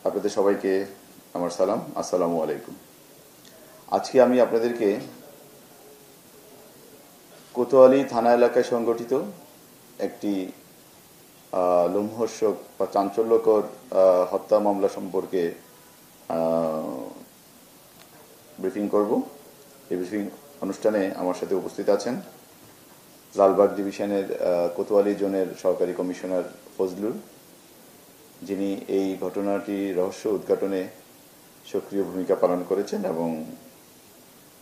আপনাদের সবাইকে আমার সালাম, আসসালামু আলাইকুম। আজকে আমি আপনাদেরকে কোতোয়ালি থানা এলাকায় সংগঠিত একটি লোমহর্ষক বা চাঞ্চল্যকর হত্যা মামলা সম্পর্কে ব্রিফিং করব। এই ব্রিফিং অনুষ্ঠানে আমার সাথে উপস্থিত আছেন লালবাগ ডিভিশনের কোতোয়ালি জোনের সহকারী কমিশনার ফজলুল, যিনি এই ঘটনাটি রহস্য উদ্ঘাটনে সক্রিয় ভূমিকা পালন করেছেন এবং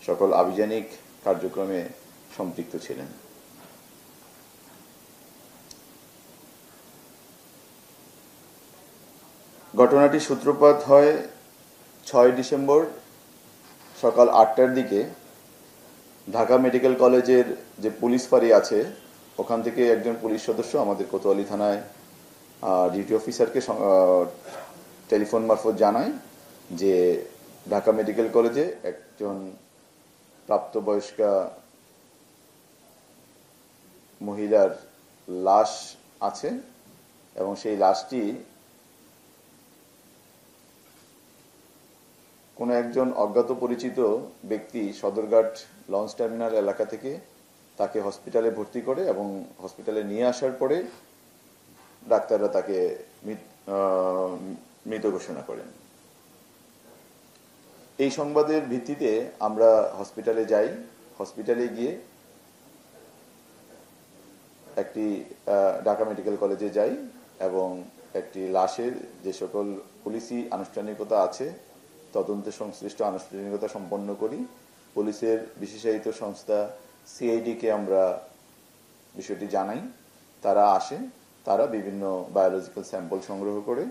সকল আভিযানিক কার্যক্রমে সম্পৃক্ত ছিলেন। ঘটনাটি সূত্রপাত হয় 6 ডিসেম্বর সকাল 8টার দিকে। ঢাকা মেডিকেল কলেজের যে পুলিশ ফাঁড়ি আছে ওখান থেকে একজন পুলিশ সদস্য আমাদের কোতোয়ালি থানায় ডিউটি অফিসারকে টেলিফোন মারফত জানায় যে ঢাকা মেডিকেল কলেজে একজন প্রাপ্তবয়স্কা মহিলার লাশ আছে এবং সেই লাশটি কোনো একজন অজ্ঞাত পরিচিত ব্যক্তি সদরঘাট লঞ্চ টার্মিনাল এলাকা থেকে তাকে হসপিটালে ভর্তি করে এবং হসপিটালে নিয়ে আসার পরে ডাক্তাররা তাকে মৃত ঘোষণা করেন। এই সংবাদের ভিত্তিতে আমরা হসপিটালে যাই। হসপিটালে গিয়ে একটি ঢাকা মেডিকেল কলেজে যাই এবং একটি লাশের যে সকল পুলিশি আনুষ্ঠানিকতা আছে তদন্তে সংশ্লিষ্ট আনুষ্ঠানিকতা সম্পন্ন করি। পুলিশের বিশেষায়িত সংস্থা সিআইডিকে আমরা বিষয়টি জানাই। তারা আসে, তারা বিভিন্ন বায়োলজিক্যাল স্যাম্পল সংগ্রহ করে।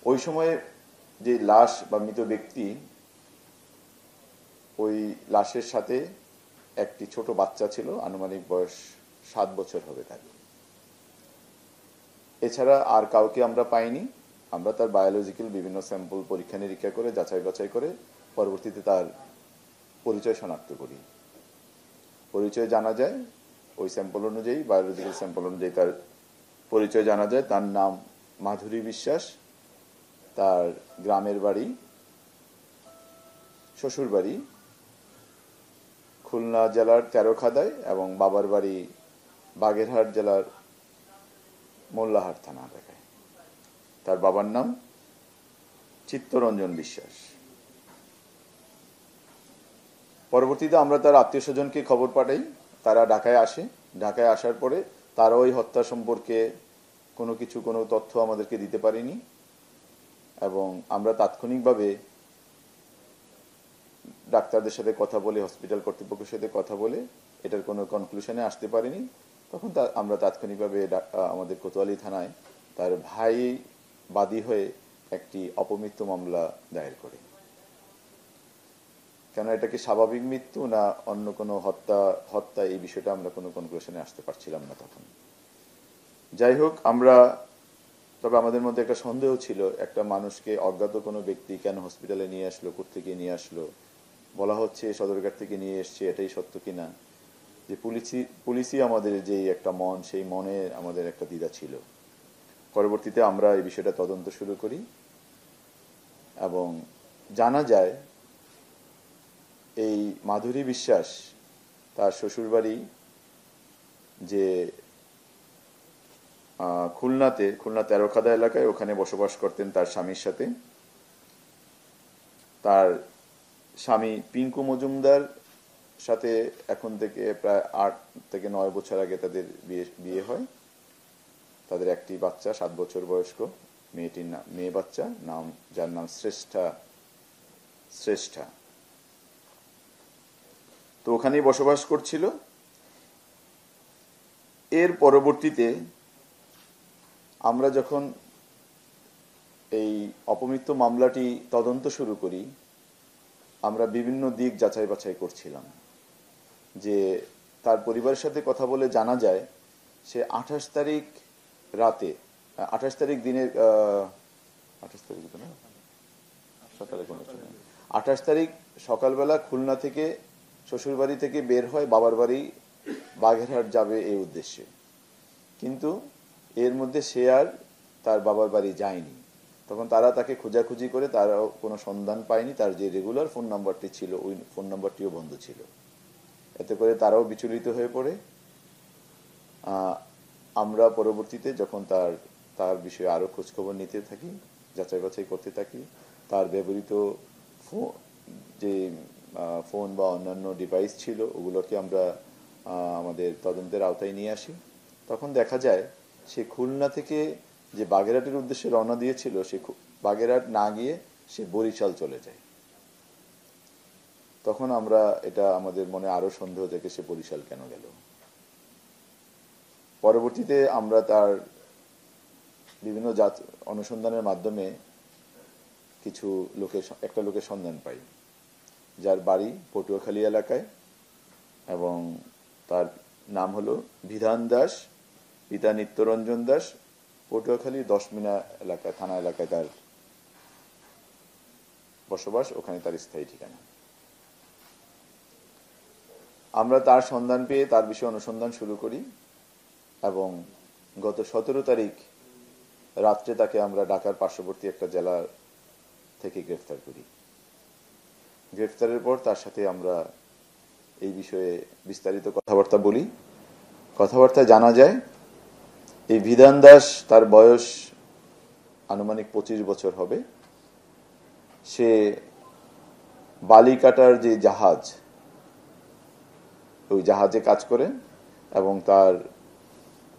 ওই সময়ে যে লাশ বা মৃত ব্যক্তি, ওই লাশের সাথে একটি ছোট বাচ্চা ছিল, আনুমানিক বয়স 7 বছর হবে তার। এছাড়া আর কাউকে আমরা পাইনি। আমরা তার বায়োলজিক্যাল বিভিন্ন স্যাম্পল পরীক্ষা নিরীক্ষা করে যাচাই বাছাই করে পরবর্তীতে তার পরিচয় শনাক্ত করি। পরিচয় জানা যায় ওই স্যাম্পল অনুযায়ী, বায়োলজিক্যাল স্যাম্পল অনুযায়ী তার পরিচয় জানা যায়। তার নাম মাধুরী বিশ্বাস, তার গ্রামের বাড়ি শ্বশুর বাড়ি খুলনা জেলার তেরোখাদায় এবং বাবার বাড়ি বাগেরহাট জেলার মোল্লাহাট থানা এলাকায়। তার বাবার নাম চিত্তরঞ্জন বিশ্বাস। পরবর্তীতে আমরা তার আত্মীয় স্বজনকে খবর পাঠাই, তারা ঢাকায় আসে। ঢাকায় আসার পরে তারা ওই হত্যা সম্পর্কে কোনো তথ্য আমাদেরকে দিতে পারেনি এবং আমরা তাৎক্ষণিকভাবে ডাক্তারদের সাথে কথা বলে, হসপিটাল কর্তৃপক্ষের সাথে কথা বলে এটার কোনো কনক্লুশনে আসতে পারিনি। তখন আমরা তাৎক্ষণিকভাবে আমাদের কোতোয়ালি থানায় তার ভাই বাদী হয়ে একটি অপমৃত্যু মামলা দায়ের করি। কেন এটা কি স্বাভাবিক মৃত্যু না অন্য কোনো হত্যা এই বিষয়টা আমরা কোনো কনক্লুশনে আসতে পারছিলাম না তখন। যাই হোক, তবে আমাদের মধ্যে একটা সন্দেহ ছিল, একটা মানুষকে অজ্ঞাত কোনো ব্যক্তি কেন হসপিটালে নিয়ে আসলো, কোত্থেকে নিয়ে আসলো। বলা হচ্ছে সদরঘাট থেকে নিয়ে এসছে, এটাই সত্য কিনা। যে পুলিশই আমাদের যেই একটা মন, সেই মনে আমাদের একটা দ্বিধা ছিল। পরবর্তীতে আমরা এই বিষয়টা তদন্ত শুরু করি এবং জানা যায় এই মাধুরী বিশ্বাস তার শ্বশুরবাড়ি যে খুলনা তেরোখাদা এলাকায়, ওখানে বসবাস করতেন তার স্বামীর সাথে। তার স্বামী পিঙ্কু মজুমদার সাথে এখন থেকে প্রায় 8 থেকে 9 বছর আগে তাদের বিয়ে হয়। তাদের একটি বাচ্চা 7 বছর বয়স্ক, মেয়ে বাচ্চা, যার নাম শ্রেষ্ঠা। তো ওখানেই বসবাস করছিল। এর পরবর্তীতে আমরা যখন এই অপমৃত্যু মামলাটি তদন্ত শুরু করি, আমরা বিভিন্ন দিক যাচাই বাছাই করছিলাম। যে তার পরিবারের সাথে কথা বলে জানা যায় সে 28 তারিখ রাতে, 28 তারিখ দিনের 28 তারিখ সকালবেলা খুলনা থেকে শ্বশুরবাড়ি থেকে বের হয়, বাবার বাড়ি বাগেরহাট যাবে এই উদ্দেশ্যে। কিন্তু এর মধ্যে সে আর তার বাবার বাড়ি যায়নি। তখন তারা তাকে খোঁজাখুঁজি করে, তারাও কোনো সন্ধান পায়নি। তার যে রেগুলার ফোন নাম্বারটি ছিল ওই ফোন নাম্বারটিও বন্ধ ছিল। এতে করে তারাও বিচলিত হয়ে পড়ে। আমরা পরবর্তীতে যখন তার বিষয়ে আরো খোঁজখবর নিতে থাকি, যাচাই বাছাই করতে থাকি, তার ব্যবহৃত যে ফোন বা অন্যান্য ডিভাইস ছিল ওগুলোকে আমরা আমাদের তদন্তের আওতায় নিয়ে আসি। তখন দেখা যায় সে খুলনা থেকে যে বাগেরহাটের উদ্দেশ্যে রওনা দিয়েছিল, সে বাগেরহাট না গিয়ে সে বরিশাল চলে যায়। তখন আমরা এটা আমাদের মনে আরো সন্দেহ থেকে সে বরিশাল কেন গেল। পরবর্তীতে আমরা তার বিভিন্ন অনুসন্ধানের মাধ্যমে একটা লোকের সন্ধান পাই, যার বাড়ি পটুয়াখালী এলাকায়, এবং তার নাম হলো বিধান দাস, পিতা নিত্যরঞ্জন দাস, পটুয়াখালী 10 মিনা এলাকায়, থানা এলাকায় তার বসবাস, ওখানে তার স্থায়ী ঠিকানা। আমরা তার সন্ধান পেয়ে তার বিষয়ে অনুসন্ধান শুরু করি এবং গত 17 তারিখ রাত্রে তাকে আমরা ঢাকার পার্শ্ববর্তী একটা জেলা থেকে গ্রেফতার করি। গ্রেফতারের পর তার সাথে আমরা এই বিষয়ে বিস্তারিত কথাবার্তা বলি। কথাবার্তায় জানা যায় এই বিধান দাস, তার বয়স আনুমানিক 25 বছর হবে। সে বালি কাটার যে জাহাজ, ওই জাহাজে কাজ করে এবং তার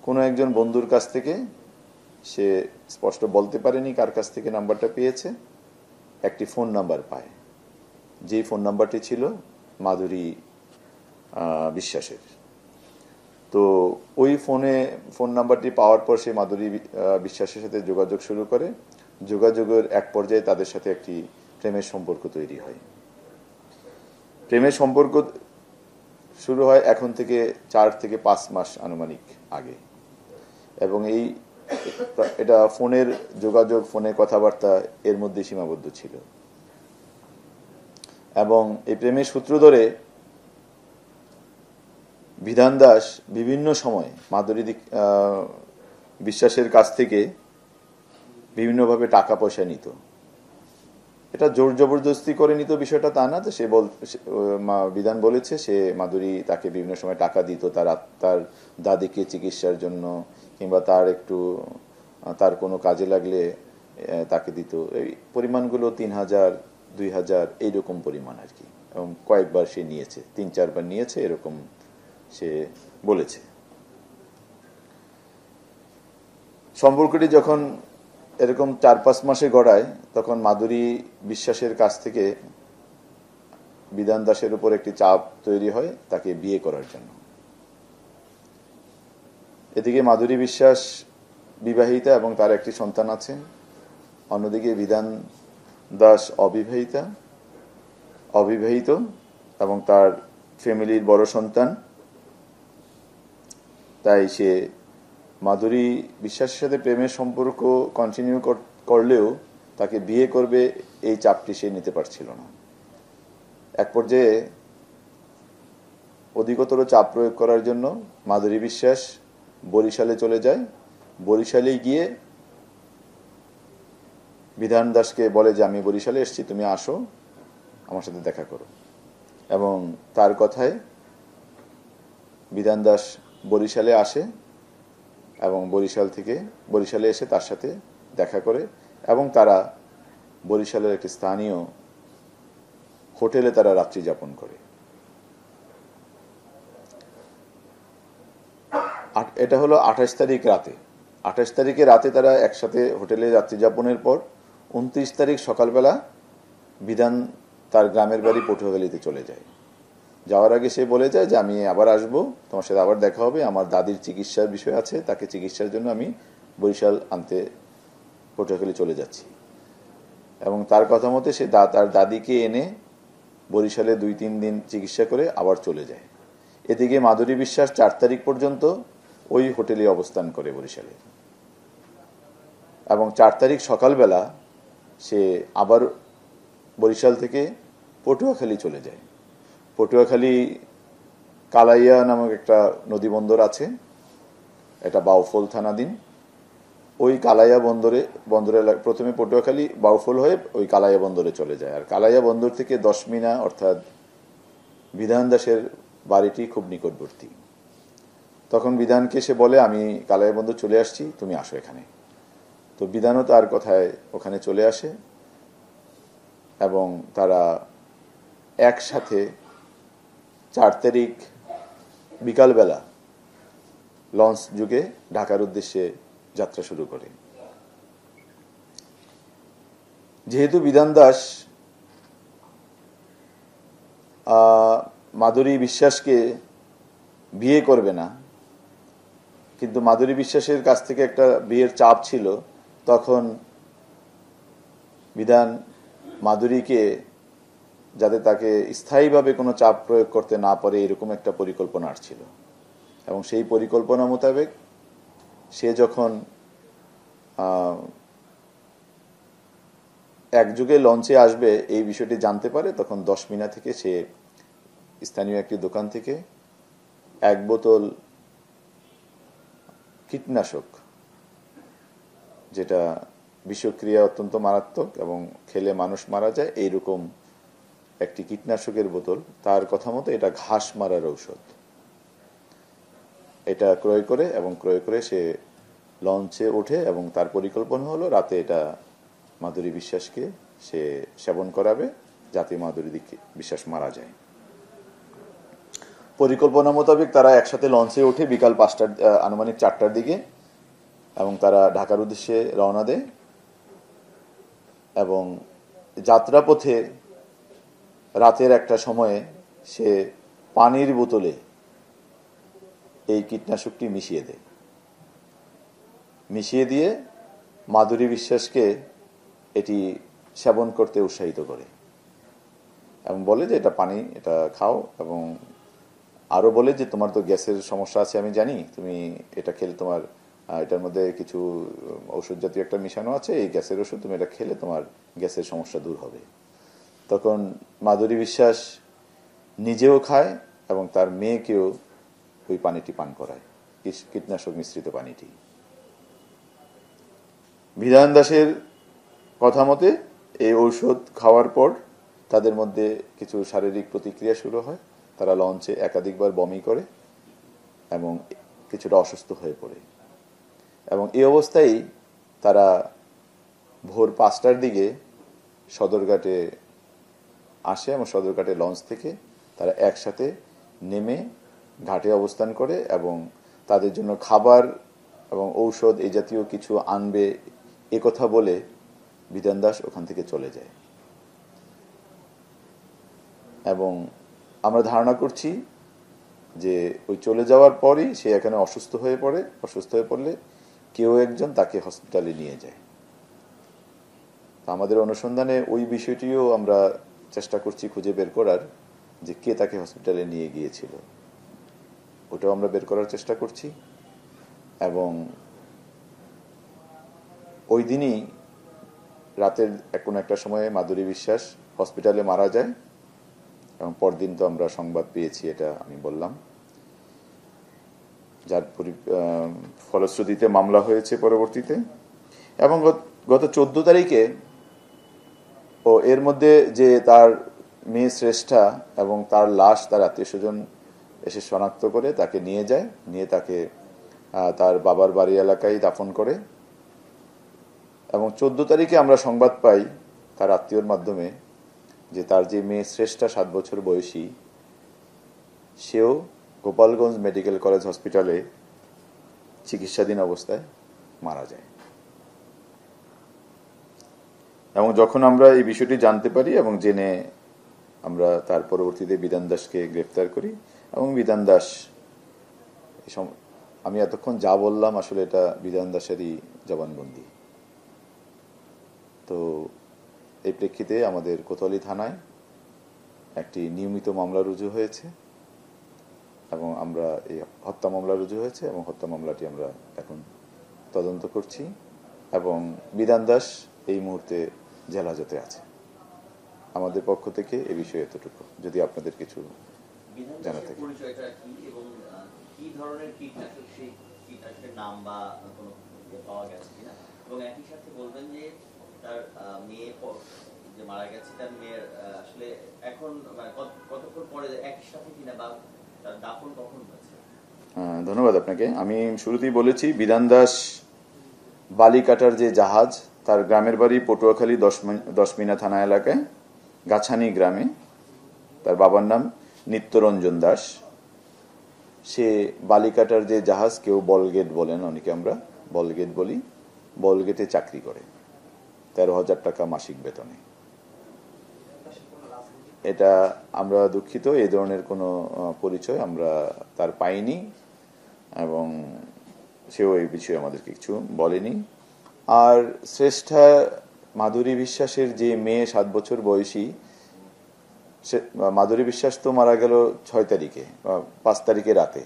কোনো একজন বন্ধুর কাছ থেকে, সে স্পষ্ট বলতে পারেনি কার কাছ থেকে নাম্বারটা পেয়েছে, একটি ফোন নাম্বার পায়, যেই ফোন নাম্বারটি ছিল মাধুরী বিশ্বাসের। তো ওই ফোন নাম্বারটি পাওয়ার পর সে মাধুরী বিশ্বাসের সাথে যোগাযোগ শুরু করে। যোগাযোগের এক পর্যায়ে তাদের সাথে একটি প্রেমের সম্পর্ক তৈরি হয়। প্রেমের সম্পর্ক শুরু হয় এখন থেকে 4 থেকে 5 মাস আনুমানিক আগে, এবং এটা ফোনের যোগাযোগ, ফোনের কথাবার্তা এর মধ্যে সীমাবদ্ধ ছিল। এবং এই প্রেমের সূত্র ধরে বিধান দাস বিভিন্ন সময় মাধুরী বিশ্বাসের কাছ থেকে বিভিন্নভাবে টাকা পয়সা নিত। এটা জোর জবরদস্তি করে নিত বিষয়টা তা না। তো বিধান বলেছে সে মাধুরী তাকে বিভিন্ন সময় টাকা দিত তার দাদিকে চিকিৎসার জন্য, কিংবা তার কোনো কাজে লাগলে তাকে দিত। এই পরিমাণগুলো 3000, 2000 এইরকম পরিমাণ আর কি। এবং কয়েকবার সে নিয়েছে, 3-4 বার নিয়েছে এরকম সে বলেছে। সম্পর্কটি যখন এরকম 4-5 মাসে গড়ায়, তখন মাধুরী বিশ্বাসের কাছ থেকে বিধান দাসের উপর একটি চাপ তৈরি হয় তাকে বিয়ে করার জন্য। এদিকে মাধুরী বিশ্বাস বিবাহিতা এবং তার একটি সন্তান আছে, অন্যদিকে বিধান দাস অবিবাহিত এবং তার ফ্যামিলির বড় সন্তান। তাই সে মাধুরী বিশ্বাসের সাথে প্রেমের সম্পর্ক কন্টিনিউ করলেও তাকে বিয়ে করবে এই চাপটি সে নিতে পারছিল না। এক পর্যায়ে অধিকতর চাপ প্রয়োগ করার জন্য মাধুরী বিশ্বাস বরিশালে চলে যায়। বরিশালে গিয়ে বিধান দাসকে বলে যে আমি বরিশালে এসেছি, তুমি আসো, আমার সাথে দেখা করো। এবং তার কথায় বিধান দাস বরিশালে আসে এবং বরিশালে এসে তার সাথে দেখা করে, এবং তারা বরিশালের একটি স্থানীয় হোটেলে তারা রাত্রি যাপন করে। এটা হলো 28 তারিখ রাতে। 28 তারিখে রাতে তারা একসাথে হোটেলে রাত্রি যাপনের পর 29 তারিখ সকালবেলা বিধান তার গ্রামের বাড়ি পটুয়াখালীতে চলে যায়। যাওয়ার আগে সে বলে যায় যে আমি আবার আসবো, তোমার সাথে আবার দেখা হবে, আমার দাদির চিকিৎসার বিষয় আছে, তাকে চিকিৎসার জন্য আমি বরিশাল আনতে পটুয়াখালী চলে যাচ্ছি। এবং তার কথা মতে সে তার দাদিকে এনে বরিশালে 2-3 দিন চিকিৎসা করে আবার চলে যায়। এদিকে মাধুরী বিশ্বাস 4 তারিখ পর্যন্ত ওই হোটেলে অবস্থান করে বরিশালে, এবং 4 তারিখ সকালবেলা সে আবার বরিশাল থেকে পটুয়াখালী চলে যায়। পটুয়াখালী কালাইয়া নামক একটা নদী বন্দর আছে, এটা বাউফল থানাধীন। ওই কালাইয়া বন্দরে প্রথমে পটুয়াখালী বাউফল হয়ে ওই কালাইয়া বন্দরে চলে যায়। আর কালাইয়া বন্দর থেকে 10 মিনা অর্থাৎ বিধান দাসের বাড়িটি খুব নিকটবর্তী। তখন বিধানকে সে বলে, আমি কালাইয়া বন্দর চলে আসছি, তুমি আসো এখানে। তো বিধানও তার কথায় ওখানে চলে আসে এবং তারা একসাথে 4 তারিখ বিকালবেলা লঞ্চ যুগে ঢাকার উদ্দেশ্যে যাত্রা শুরু করে। যেহেতু বিধান দাস মাধুরী বিশ্বাসকে বিয়ে করবে না, কিন্তু মাধুরী বিশ্বাসের কাছ থেকে একটা বিয়ের চাপ ছিল, তখন বিধান মাধুরীকে যাতে তাকে স্থায়ীভাবে কোনো চাপ প্রয়োগ করতে না পারে এরকম একটা পরিকল্পনা ছিল। এবং সেই পরিকল্পনা মোতাবেক সে যখন একযুগে লঞ্চে আসবে এই বিষয়টি জানতে পারে, তখন 10 মিনা থেকে সে স্থানীয় একটি দোকান থেকে 1 বোতল কীটনাশক, যেটা বিষক্রিয়া অত্যন্ত মারাত্মক এবং খেলে মানুষ মারা যায়, এইরকম একটি কীটনাশকের বোতল, তার কথা মতো এটা ঘাস মারার ঔষধ, এটা ক্রয় করে সে লঞ্চে ওঠে এবং তার পরিকল্পনা হলো রাতে এটা মাধুরী বিশ্বাসকে সে সেবন করাবে যাতে মাধুরী বিশ্বাস মারা যায়। পরিকল্পনা মোতাবেক তারা একসাথে লঞ্চে ওঠে বিকাল 5টার আনুমানিক 4টার দিকে এবং তারা ঢাকার উদ্দেশ্যে রওনা দেয়। এবং যাত্রাপথে রাতের একটা সময়ে সে পানির বোতলে এই কীটনাশকটি মিশিয়ে দিয়ে মাধুরী বিশ্বাসকে এটি সেবন করতে উৎসাহিত করে এবং বলে যে এটা পানি, এটা খাও। এবং আরো বলে যে তোমার তো গ্যাসের সমস্যা আছে আমি জানি, তুমি এটা খেলে তোমার এটার মধ্যে কিছু ঔষধ জাতীয় একটা মিশানো আছে, এই গ্যাসের ওষুধ, তুমি এটা খেলে তোমার গ্যাসের সমস্যা দূর হবে। তখন মাধুরী বিশ্বাস নিজেও খায় এবং তার মেয়েকেও ওই পানিটি পান করায়, কীটনাশক মিশ্রিত পানিটি। বিধান দাসের কথা মতে এই ঔষধ খাওয়ার পর তাদের মধ্যে কিছু শারীরিক প্রতিক্রিয়া শুরু হয়, তারা লঞ্চে একাধিকবার বমি করে এবং কিছুটা অসুস্থ হয়ে পড়ে। এবং এই অবস্থায় তারা ভোর 5টার দিকে সদরঘাটে আসে এবং সদরঘাটে লঞ্চ থেকে তারা একসাথে নেমে ঘাটে অবস্থান করে এবং তাদের জন্য খাবার এবং ঔষধ এই জাতীয় কিছু আনবে এ কথা বলে বিধান দাস ওখান থেকে চলে যায়। এবং আমরা ধারণা করছি যে ওই চলে যাওয়ার পরই সে এখানে অসুস্থ হয়ে পড়লে কেউ একজন তাকে হসপিটালে নিয়ে যায়। আমাদের অনুসন্ধানে ওই বিষয়টিও আমরা চেষ্টা করছি খুঁজে বের করার, যে কে তাকে হসপিটালে নিয়ে গিয়েছিল, ওটাও আমরা বের করার চেষ্টা করছি। এবং ওই দিনই রাতের কোনো একটা সময়ে মাধুরী বিশ্বাস হসপিটালে মারা যায় এবং পরদিন তো আমরা সংবাদ পেয়েছি, এটা আমি বললাম, যার ফলশ্রুতিতে মামলা হয়েছে পরবর্তীতে। এবং গত 14 তারিখে এর মধ্যে যে তার মেয়ে শ্রেষ্ঠা এবং তার লাশ তার আত্মীয় স্বজন এসে শনাক্ত করে তাকে নিয়ে তাকে তার বাবার বাড়ি এলাকায় দাফন করে। এবং 14 তারিখে আমরা সংবাদ পাই তার আত্মীয়র মাধ্যমে যে তার যে মেয়ে শ্রেষ্ঠা 7 বছর বয়সী, সেও গোপালগঞ্জ মেডিকেল কলেজ হসপিটালে চিকিৎসাধীন অবস্থায় মারা যায়। এবং যখন আমরা এই বিষয়টি জানতে পারি এবং জেনে আমরা তার পরবর্তীতে বিধান দাসকে গ্রেফতার করি এবং বিধান দাস, আমি এতক্ষণ যা বললাম আসলে এটা বিধান দাসেরই জবানবন্দি। তো এই প্রেক্ষিতে আমাদের কোতোয়ালি থানায় একটি নিয়মিত মামলা রুজু হয়েছে এবং আমরা এই হত্যা মামলা রুজু হয়েছে এবং হত্যা মামলাটি আমরা এখন তদন্ত করছি এবং বিধান দাস এই মুহূর্তে জেল হাজতে আছে। আমাদের পক্ষ থেকে এ বিষয়ে এতটুকু, যদি আপনাদের কিছু জানা থাকে। পরিচয়টা কি এবং কি ধরনের কীটনাশক, সেই কীটনাশকের নাম বা কোনো পাওয়া গেছে কিনা, এবং একই সাথে বলবেন যে তার মেয়ে যে মারা গেছে তার মেয়ের আসলে এখন মানে কতক্ষণ পরে একই সাথে কিনা, বা তার দাফন কখন হয়েছে? ধন্যবাদ আপনাকে। আমি শুরুতেই বলেছি বিধান দাস বালিকাটার যে জাহাজ, তার গ্রামের বাড়ি পটুয়াখালী 10মিনা থানা এলাকায় গাছানি গ্রামে। তার বাবার নাম নিত্যরঞ্জন দাস। সে বালিকাটার যে জাহাজ, কেউ বলগেট বলেন, অনেকে আমরা বলগেট বলি, বলগেটে চাকরি করে 13,000 টাকা মাসিক বেতনে। এটা আমরা দুঃখিত, এই ধরনের কোনো পরিচয় আমরা তার পাইনি এবং সেও এই বিষয়ে আমাদেরকে কিছু বলেনি। আর শ্রেষ্ঠা মাধুরী বিশ্বাসের যে মেয়ে 7 বছর বয়সী, মাধুরী বিশ্বাস তো মারা গেল 6 তারিখে, 5 তারিখে রাতে,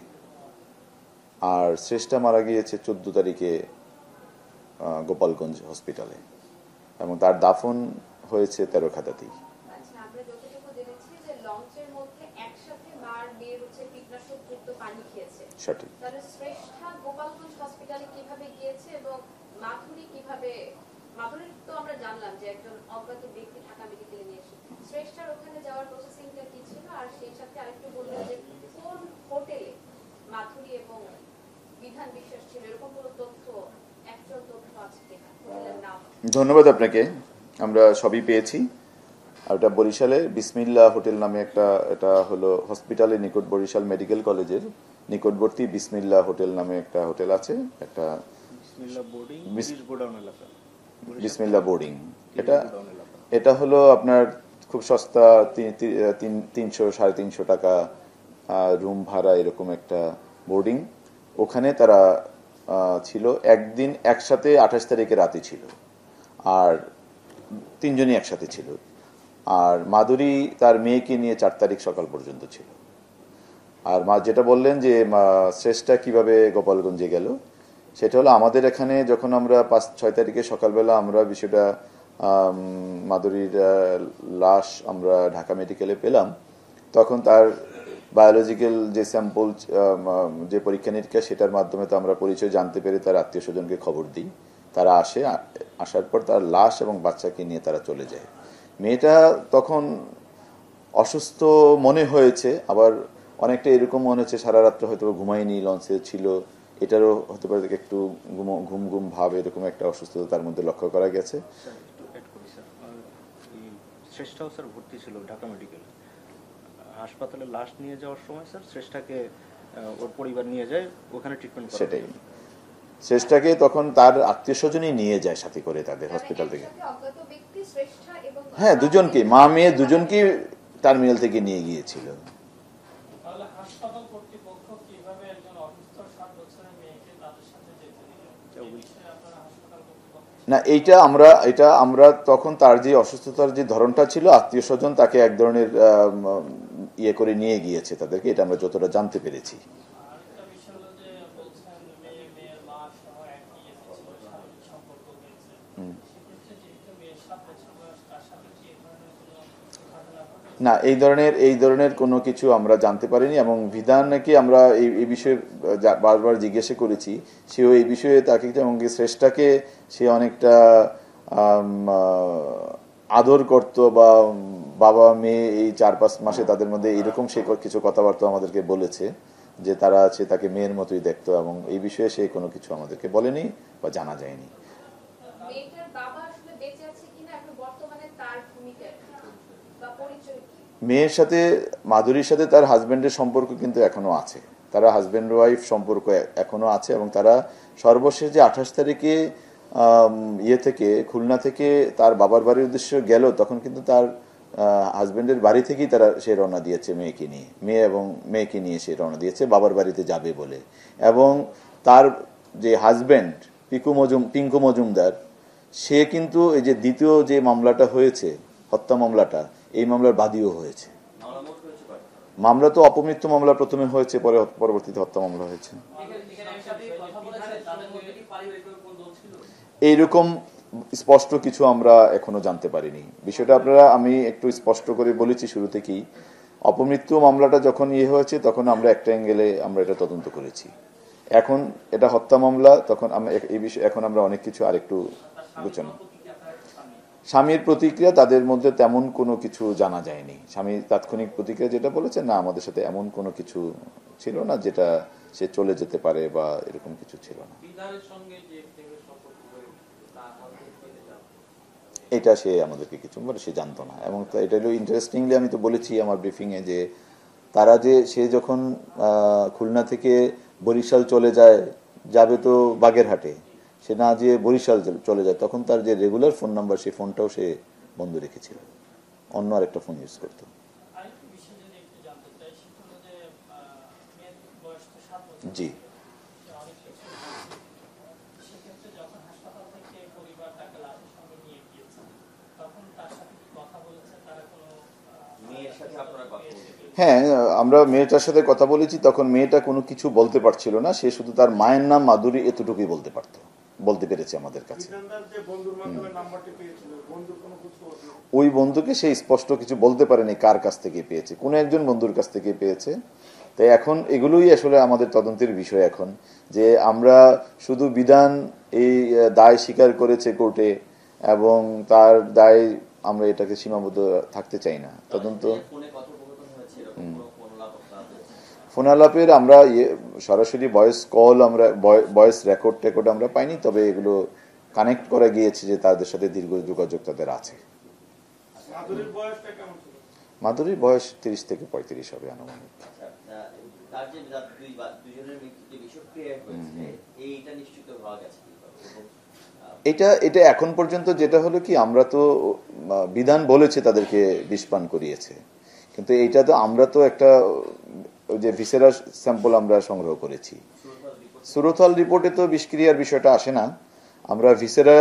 আর শ্রেষ্ঠা মারা গিয়েছে 14 তারিখে গোপালগঞ্জ হসপিটালে, এবং তার দাফন হয়েছে তেরোখাদাতেই। সঠিক। ধন্যবাদ আপনাকে, আমরা সবই পেয়েছি। আর ওটা বরিশালে বিসমিল্লা হোটেল নামে একটা, এটা হলো হসপিটালের নিকট, বরিশাল মেডিকেল কলেজের নিকটবর্তী বিসমিল্লা হোটেল নামে একটা হোটেল আছে, একটা বিসমিল্লা বোর্ডিং। এটা হলো আপনার খুব সস্তা, 300-350 টাকা রুম ভাড়া, এরকম একটা বোর্ডিং। ওখানে তারা ছিল একদিন একসাথে, 28 তারিখে রাতে ছিল, আর 3 জনই একসাথে ছিল। আর মাধুরী তার মেয়েকে নিয়ে 4 তারিখ সকাল পর্যন্ত ছিল। আর যেটা বললেন যে শ্রেষ্ঠা কিভাবে গোপালগঞ্জে গেল, সেটা হলো আমাদের এখানে যখন আমরা 5-6 তারিখে সকালবেলা আমরা বিষয়টা, মাধুরীর লাশ আমরা ঢাকা মেডিকেলে পেলাম, তখন তার বায়োলজিক্যাল যে স্যাম্পল, যে পরীক্ষা নিরীক্ষা, সেটার মাধ্যমে তো আমরা পরিচয় জানতে পেরে তার আত্মীয় স্বজনকে খবর দিই। তারা আসার পর তার লাশ এবং বাচ্চাকে নিয়ে তারা চলে যায়। মেয়েটা তখন অসুস্থ মনে হয়েছে, আবার অনেকটা এরকম মনে হচ্ছে সারা রাত্রে হয়তো ঘুমায়নি, লঞ্চে ছিল, এটারও হতে পারে একটু ঘুম ঘুম ভাব, এরকম একটা অসুস্থতা তার মধ্যে লক্ষ্য করা গেছে। শ্রেষ্ঠাও স্যার ভর্তি ছিল ঢাকা মেডিকেলে। হাসপাতালে লাশ নিয়ে যাওয়ার সময় স্যার শ্রেষ্ঠাকে ওর পরিবার নিয়ে যায় ওখানে ট্রিটমেন্ট করা। সেটাই, শ্রেষ্ঠাকে তখন তার আত্মীয় স্বজনই নিয়ে যায় সাথে করে তাদের হসপিটাল থেকে। হ্যাঁ, দুজনকে, মা মেয়ে দুজনকে টার্মিনাল থেকে নিয়ে গিয়েছিল। না, এটা আমরা তখন তার যে অসুস্থতার যে ধরনটা ছিল, আত্মীয় স্বজন তাকে এক ধরনের ইয়ে করে নিয়ে গিয়েছে তাদেরকে, এটা আমরা যতটা জানতে পেরেছি। না, এই ধরনের কোনো কিছু আমরা জানতে পারিনি, এবং বিধানকে আমরা এই বিষয়ে বারবার জিজ্ঞাসা করেছি, সেও এই বিষয়ে তাকে, এবং শ্রেষ্ঠাকে সে অনেকটা আদর করত, বা বাবা মেয়ে এই 4-5 মাসে তাদের মধ্যে এরকম সে কিছু কথাবার্তা আমাদেরকে বলেছে, যে তারা আছে তাকে মেয়ের মতোই দেখতো, এবং এই বিষয়ে সে কোনো কিছু আমাদেরকে বলেনি বা জানা যায়নি। মেয়ের সাথে, মাধুরীর সাথে তার হাজবেন্ডের সম্পর্ক কিন্তু এখনো আছে, তারা হাজবেন্ড ওয়াইফ সম্পর্ক এখনো আছে, এবং তারা সর্বশেষ যে 28 তারিখে থেকে খুলনা থেকে তার বাবার বাড়ির উদ্দেশ্যে গেল, তখন কিন্তু তার হাজবেন্ডের বাড়ি থেকেই সে রওনা দিয়েছে মেয়েকে নিয়ে সে রওনা দিয়েছে বাবার বাড়িতে যাবে বলে। এবং তার যে হাজবেন্ড পিঙ্কু মজুমদার, সে কিন্তু এই যে দ্বিতীয় যে মামলাটা হয়েছে, হত্যা মামলাটা, এই মামলার বাদীও হয়েছে। মামলা তো অপমৃত্যু মামলা প্রথমে হয়েছে, পরে পরবর্তীতে হত্যা মামলা হয়েছে। এইরকম স্পষ্ট কিছু আমরা এখনো জানতে পারিনি বিষয়টা। আমি একটু স্পষ্ট করে বলেছি শুরু থেকেই, অপমৃত্যু মামলাটা যখন হয়েছে তখন আমরা একটা অ্যাঙ্গেলে আমরা এটা তদন্ত করেছি, এখন এটা হত্যা মামলা, তখন আমরা এই বিষয়ে এখন আমরা অনেক কিছু আরেকটু গুছানো। স্বামীর প্রতিক্রিয়া, তাদের মধ্যে তেমন কোনো কিছু জানা যায়নি। স্বামী তাৎক্ষণিক প্রতিক্রিয়া যেটা বলেছেন, না আমাদের সাথে এমন কোনো কিছু ছিল না যেটা সে চলে যেতে পারে বা এরকম কিছু ছিল না। এটা সে আমাদেরকে কিছু বলে, সে জানতো না। এবং এটা হলো ইন্টারেস্টিংলি, আমি তো বলেছি আমার ব্রিফিংয়ে যে তারা যে সে যখন খুলনা থেকে বরিশাল চলে যাবে তো বাগেরহাটে, সে না যেয়ে বরিশাল চলে যায়, তখন তার যে রেগুলার ফোন নাম্বার, সেই ফোনটাও সে বন্ধ রেখেছিল, অন্য আরেকটা ফোন ইউজ করতো। জি, মেয়ের সাথে আপনারা কথা বলতে হ্যাঁ, আমরা মেয়েটার সাথে কথা বলেছি। তখন মেয়েটা কোনো কিছু বলতে পারছিল না, সে শুধু তার মায়ের নাম মাধুরী এতটুকুই বলতে পেরেছে আমাদের কাছে। ওই বন্ধুকে সে স্পষ্ট কিছু বলতে পারেনি কার কাছ থেকে পেয়েছে, কোনো একজন বন্ধুর কাছ থেকে পেয়েছে। তাই এখন এগুলোই আসলে আমাদের তদন্তের বিষয় এখন, যে আমরা শুধু বিধান এই দায় স্বীকার করেছে কোর্টে এবং তার দায়, আমরা এটাকে সীমাবদ্ধ থাকতে চাই না। তদন্ত ফোনে কথোপকথন হয়েছে, এরকম কোনো ফোন আলাপ আপনারা পেয়েছেন? ফোন আলাপের আমরা সরাসরি ভয়েস কল, আমরা ভয়েস রেকর্ড আমরা পাইনি, তবে এগুলো কানেক্ট করা গিয়েছে যে তাদের সাথে দীর্ঘ যোগাযোগ তাদের আছে। মাধুরীর বয়স 30 থেকে 35 হবে আনুমানিক। তার যে দুজনের মৃত্যুতে বিষক্রিয়া হয়েছে, এইটা নিশ্চিত হওয়া গেছে কিভাবে? এটা এখন পর্যন্ত যেটা হলো কি, আমরা তো বিধান বলেছে তাদেরকে বিষ পান করিয়েছে, কিন্তু এইটা তো আমরা তো একটা যে ভিসেরা স্যাম্পল আমরা সংগ্রহ করেছি। সুরতহাল রিপোর্টে তো বিষক্রিয়ার বিষয়টা আসে না। আমরা ভিসেরা